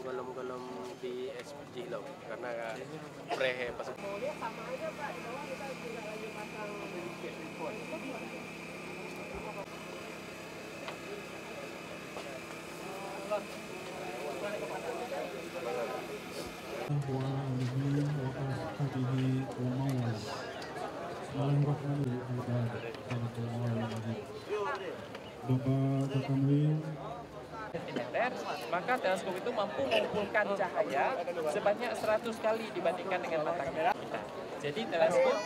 golem-golem di SPD loh, karena pre pas. Mau lihat sama aja Pak, di bawah kita juga lagi pasang. Maka teleskop itu mampu mengumpulkan cahaya sebanyak 100 kali dibandingkan dengan mata kita. Jadi teleskop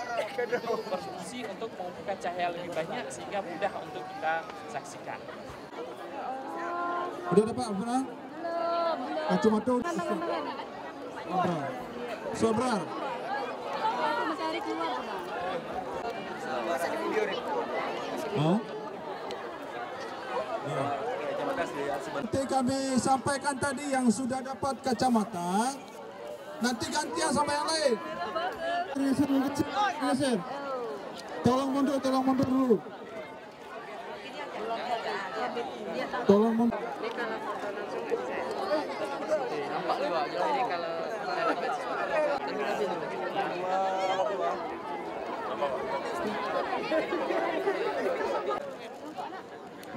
itu berfungsi untuk mengumpulkan cahaya lebih banyak sehingga mudah untuk kita saksikan. Udah dapat benar? Belum. Kacamata udah. Sobrar. Mencari keluar, Bang. Masa di video nih. Oh? Terima kasih. Nanti kami sampaikan tadi yang sudah dapat kacamata. Nanti gantian sama yang lain. Tolong mundur dulu. Tolong mundur. Ini kalau foto langsung nggak bisa. Nampak nih Pak. Jadi kalau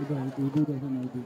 Udah, itu udah sama itu.